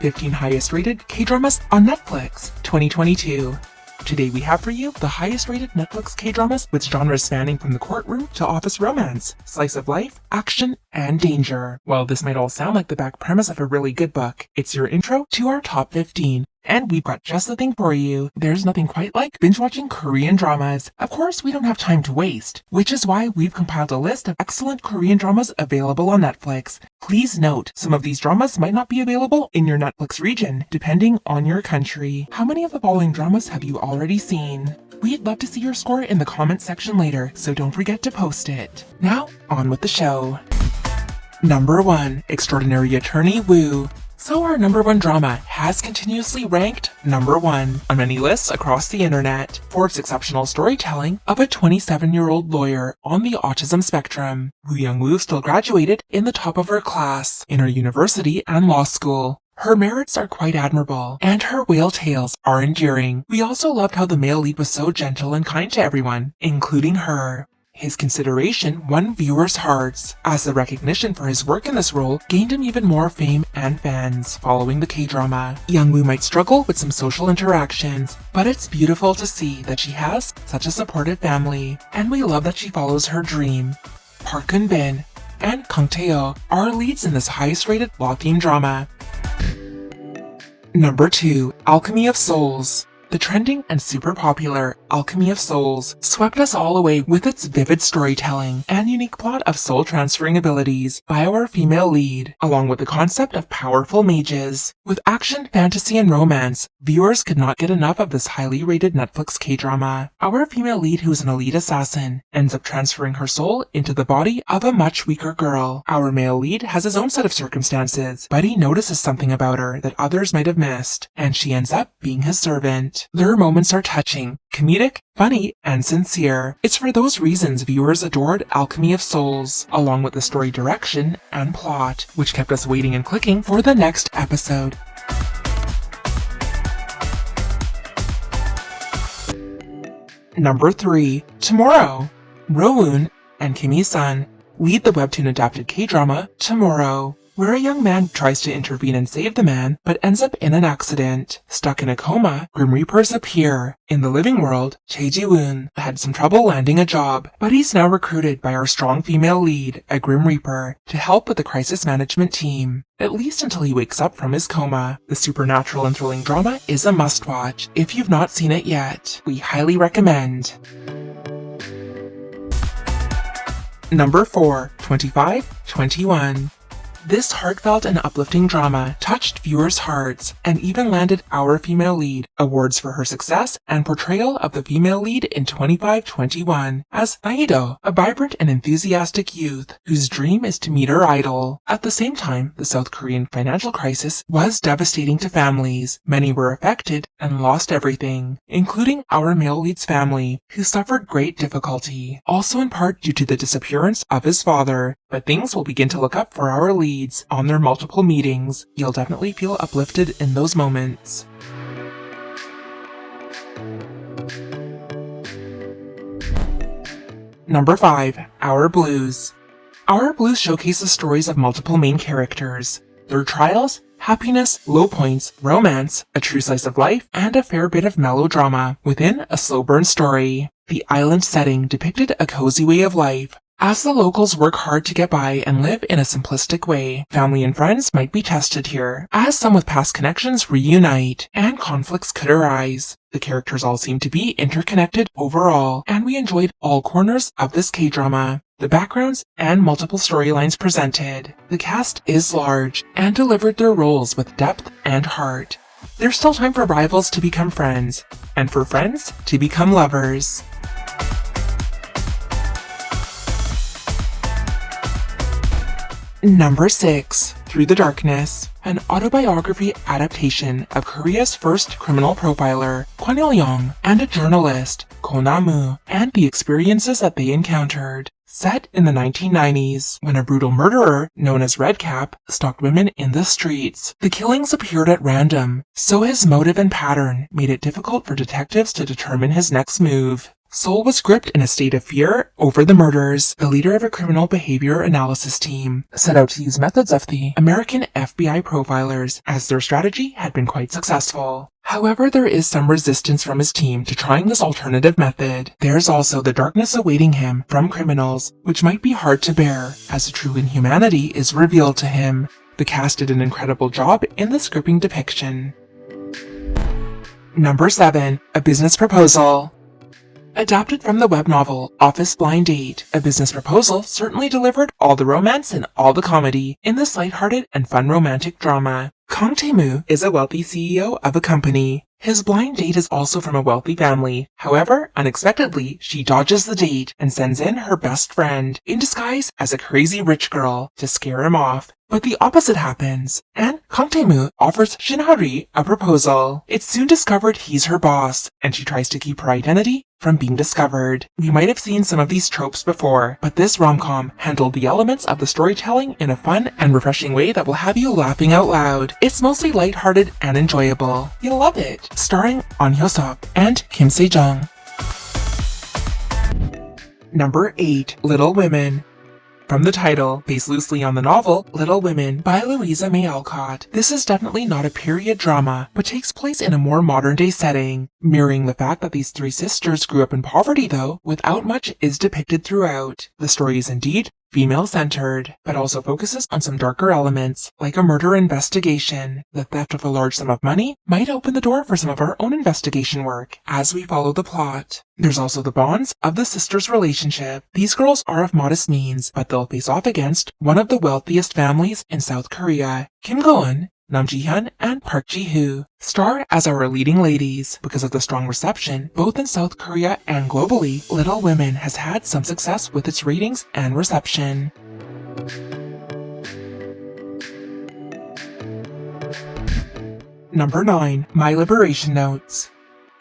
15 highest rated K-dramas on Netflix 2022. Today we have for you the highest rated Netflix K-dramas with genres spanning from the courtroom to office romance, slice of life, action, and danger. While this might all sound like the back premise of a really good book, it's your intro to our top 15. And we've got just the thing for you. There's nothing quite like binge-watching Korean dramas. Of course, we don't have time to waste, which is why we've compiled a list of excellent Korean dramas available on Netflix. Please note, some of these dramas might not be available in your Netflix region, depending on your country. How many of the following dramas have you already seen? We'd love to see your score in the comments section later, so don't forget to post it. Now, on with the show. Number 1. Extraordinary Attorney Woo. So our number 1 drama has continuously ranked number 1 on many lists across the internet for its exceptional storytelling of a 27-year-old lawyer on the autism spectrum. Woo Young-woo still graduated in the top of her class in her university and law school. Her merits are quite admirable, and her whale tales are endearing. We also loved how the male lead was so gentle and kind to everyone, including her. His consideration won viewers' hearts, as the recognition for his work in this role gained him even more fame and fans following the K-drama. Young-woo might struggle with some social interactions, but it's beautiful to see that she has such a supportive family, and we love that she follows her dream. Park Kun-bin and Kang Tae-oh are leads in this highest-rated law-themed drama. Number 2. Alchemy of Souls. The trending and super popular Alchemy of Souls swept us all away with its vivid storytelling and unique plot of soul-transferring abilities by our female lead, along with the concept of powerful mages. With action, fantasy, and romance, viewers could not get enough of this highly rated Netflix K-drama. Our female lead, who is an elite assassin, ends up transferring her soul into the body of a much weaker girl. Our male lead has his own set of circumstances, but he notices something about her that others might have missed, and she ends up being his servant. Their moments are touching, comedic, funny, and sincere. It's for those reasons viewers adored Alchemy of Souls, along with the story direction and plot, which kept us waiting and clicking for the next episode. Number 3. Tomorrow. Rowoon and Kim Hee-sun lead the webtoon-adapted K-drama Tomorrow, where a young man tries to intervene and save the man, but ends up in an accident. Stuck in a coma, Grim Reapers appear. In the living world, Chae Ji-woon had some trouble landing a job, but he's now recruited by our strong female lead, a Grim Reaper, to help with the crisis management team. At least until he wakes up from his coma. The supernatural and thrilling drama is a must-watch. If you've not seen it yet, we highly recommend. Number 4. 25-21. This heartfelt and uplifting drama touched viewers' hearts and even landed our female lead awards for her success and portrayal of the female lead in 25-21 as Naido, a vibrant and enthusiastic youth whose dream is to meet her idol. At the same time, the South Korean financial crisis was devastating to families. Many were affected and lost everything, including our male lead's family, who suffered great difficulty, also in part due to the disappearance of his father. But things will begin to look up for our leads on their multiple meetings. You'll definitely feel uplifted in those moments. Number 5. Our Blues. Our Blues showcases stories of multiple main characters, their trials, happiness, low points, romance, a true slice of life, and a fair bit of melodrama within a slow burn story. The island setting depicted a cozy way of life, as the locals work hard to get by and live in a simplistic way. Family and friends might be tested here, as some with past connections reunite, and conflicts could arise. The characters all seem to be interconnected overall, and we enjoyed all corners of this K-drama. The backgrounds and multiple storylines presented. The cast is large, and delivered their roles with depth and heart. There's still time for rivals to become friends, and for friends to become lovers. Number 6. Through the Darkness. An autobiography adaptation of Korea's first criminal profiler, Kwon Il-young, and a journalist, Ko Na-moo, and the experiences that they encountered. Set in the 1990s, when a brutal murderer, known as Redcap, stalked women in the streets. The killings appeared at random, so his motive and pattern made it difficult for detectives to determine his next move. Seoul was gripped in a state of fear over the murders. The leader of a criminal behavior analysis team set out to use methods of the American FBI profilers, as their strategy had been quite successful. However, there is some resistance from his team to trying this alternative method. There's also the darkness awaiting him from criminals, which might be hard to bear, as the true inhumanity is revealed to him. The cast did an incredible job in this gripping depiction. Number 7. A Business Proposal. Adapted from the web novel Office Blind Date, A Business Proposal certainly delivered all the romance and all the comedy in this lighthearted and fun romantic drama. Kang Tae-moo is a wealthy CEO of a company. His blind date is also from a wealthy family. However, unexpectedly, she dodges the date and sends in her best friend, in disguise as a crazy rich girl, to scare him off. But the opposite happens, and Kang Tae-moo offers Shin-Hari a proposal. It's soon discovered he's her boss, and she tries to keep her identity from being discovered. We might have seen some of these tropes before, but this rom-com handled the elements of the storytelling in a fun and refreshing way that will have you laughing out loud. It's mostly lighthearted and enjoyable. You'll love it. Starring Ahn Hyo-seop and Kim Se-jung. Number 8. Little Women. From the title, based loosely on the novel Little Women by Louisa May Alcott, this is definitely not a period drama, but takes place in a more modern-day setting. Mirroring the fact that these three sisters grew up in poverty though, without much is depicted throughout. The story is indeed female-centered, but also focuses on some darker elements, like a murder investigation. The theft of a large sum of money might open the door for some of our own investigation work as we follow the plot. There's also the bonds of the sisters' relationship. These girls are of modest means, but they'll face off against one of the wealthiest families in South Korea. Kim Go-eun, Nam Ji-hyun, and Park Ji-hoo star as our leading ladies. Because of the strong reception, both in South Korea and globally, Little Women has had some success with its ratings and reception. Number 9. My Liberation Notes.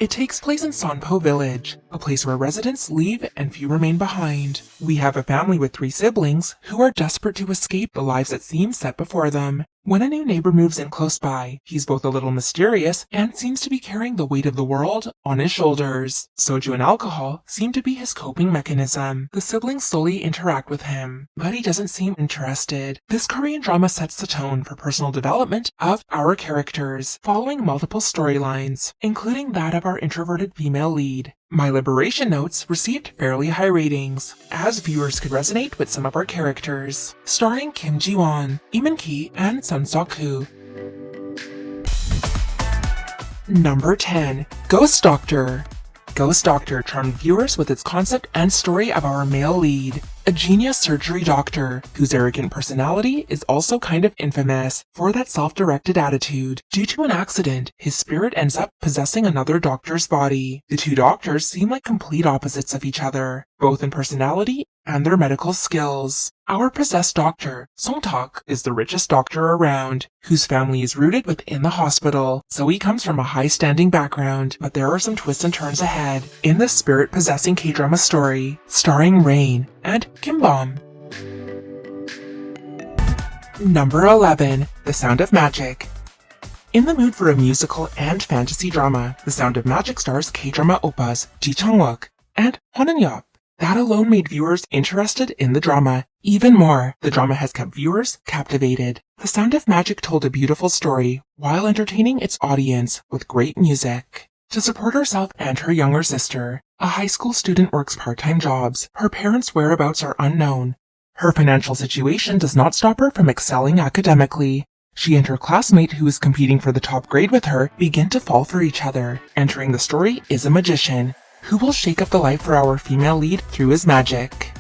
It takes place in Sonpo Village, a place where residents leave and few remain behind. We have a family with 3 siblings who are desperate to escape the lives that seem set before them. When a new neighbor moves in close by, he's both a little mysterious and seems to be carrying the weight of the world on his shoulders. Soju and alcohol seem to be his coping mechanism. The siblings slowly interact with him, but he doesn't seem interested. This Korean drama sets the tone for personal development of our characters, following multiple storylines, including that of our introverted female lead. My Liberation Notes received fairly high ratings, as viewers could resonate with some of our characters. Starring Kim Ji-won, Lee Min-ki, and Sun Seok-koo. Number 10. Ghost Doctor. Ghost Doctor charmed viewers with its concept and story of our male lead, a genius surgery doctor whose arrogant personality is also kind of infamous for that self-directed attitude. Due to an accident, his spirit ends up possessing another doctor's body. The two doctors seem like complete opposites of each other, both in personality and their medical skills. Our possessed doctor, Song-tak, is the richest doctor around, whose family is rooted within the hospital, so he comes from a high-standing background, but there are some twists and turns ahead in this spirit-possessing K-drama story, starring Rain and Kim Bom. Number 11. The Sound of Magic. In the mood for a musical and fantasy drama, The Sound of Magic stars K-drama oppas Ji Chang-wook and Hwan Eun-yeop. That alone made viewers interested in the drama. Even more, the drama has kept viewers captivated. The Sound of Magic told a beautiful story while entertaining its audience with great music. To support herself and her younger sister, a high school student works part-time jobs. Her parents' whereabouts are unknown. Her financial situation does not stop her from excelling academically. She and her classmate who is competing for the top grade with her begin to fall for each other. Entering the story is a magician, who will shake up the life for our female lead through his magic.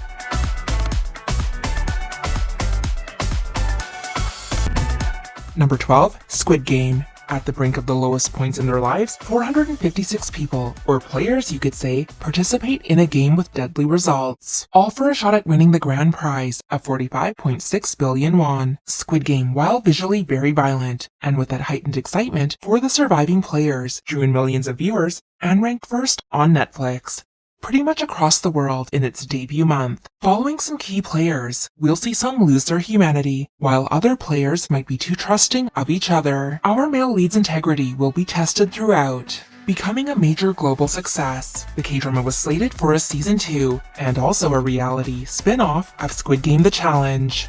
Number 12. Squid Game. At the brink of the lowest points in their lives, 456 people, or players you could say, participate in a game with deadly results, all for a shot at winning the grand prize of 45.6 billion won. Squid Game, while visually very violent, and with that heightened excitement for the surviving players, drew in millions of viewers and ranked first on Netflix, pretty much across the world in its debut month. Following some key players, we'll see some lose their humanity, while other players might be too trusting of each other. Our male lead's integrity will be tested throughout. becoming a major global success. The K-drama was slated for a season 2 and also a reality spin-off of Squid Game The Challenge.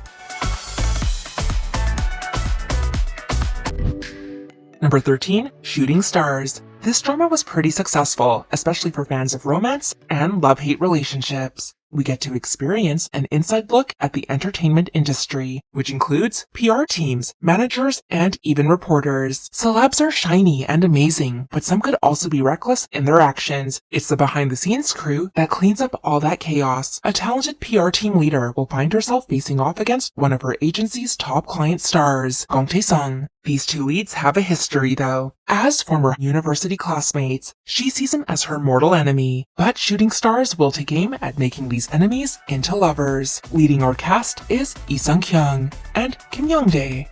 Number 13, Shooting Stars. This drama was pretty successful, especially for fans of romance and love-hate relationships. We get to experience an inside look at the entertainment industry, which includes PR teams, managers, and even reporters. Celebs are shiny and amazing, but some could also be reckless in their actions. It's the behind-the-scenes crew that cleans up all that chaos. A talented PR team leader will find herself facing off against one of her agency's top client stars, Gong Tae-sung. These two leads have a history, though. As former university classmates, she sees him as her mortal enemy, but Shooting Stars will take aim at making these enemies into lovers. Leading our cast is Lee Sung-kyung and Kim Young-dae.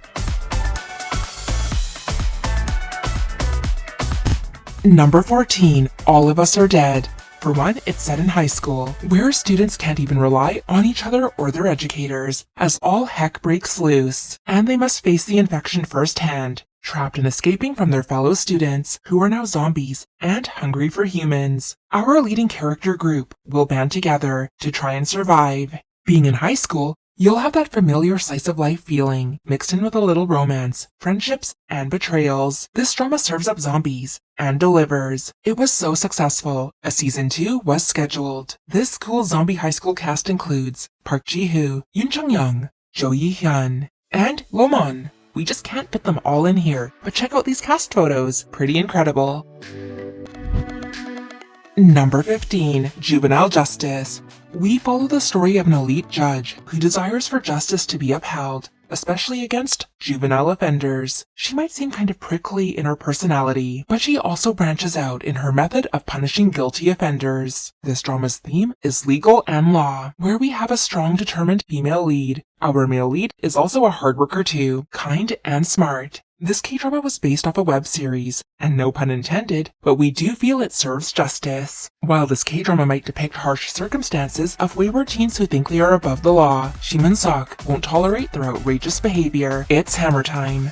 Number 14, All of Us Are Dead. For one, it's set in high school, where students can't even rely on each other or their educators, as all heck breaks loose, and they must face the infection firsthand, trapped and escaping from their fellow students, who are now zombies and hungry for humans. Our leading character group will band together to try and survive. Being in high school, you'll have that familiar slice-of-life feeling, mixed in with a little romance, friendships, and betrayals. This drama serves up zombies and delivers. It was so successful, a season 2 was scheduled. This cool zombie high school cast includes Park Ji-hoo, Yoon Chung-young, Jo Yi-hyun, and Lomon. We just can't fit them all in here, but check out these cast photos, pretty incredible. Number 15, Juvenile Justice. We follow the story of an elite judge who desires for justice to be upheld, especially against juvenile offenders. She might seem kind of prickly in her personality, but she also branches out in her method of punishing guilty offenders. This drama's theme is legal and law, where we have a strong, determined female lead. Our male lead is also a hard worker too, kind and smart. This K-drama was based off a web series, and no pun intended, but we do feel it serves justice. While this K-drama might depict harsh circumstances of wayward teens who think they are above the law, Shi Min-sok won't tolerate their outrageous behavior. It's hammer time.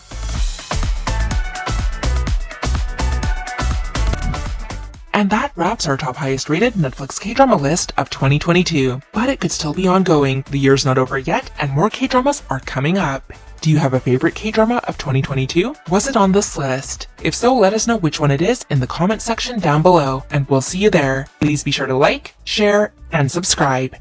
And that wraps our top highest rated Netflix K-drama list of 2022. But it could still be ongoing, the year's not over yet, and more K-dramas are coming up. Do you have a favorite K-drama of 2022? Was it on this list? If so, let us know which one it is in the comment section down below, and we'll see you there. Please be sure to like, share, and subscribe.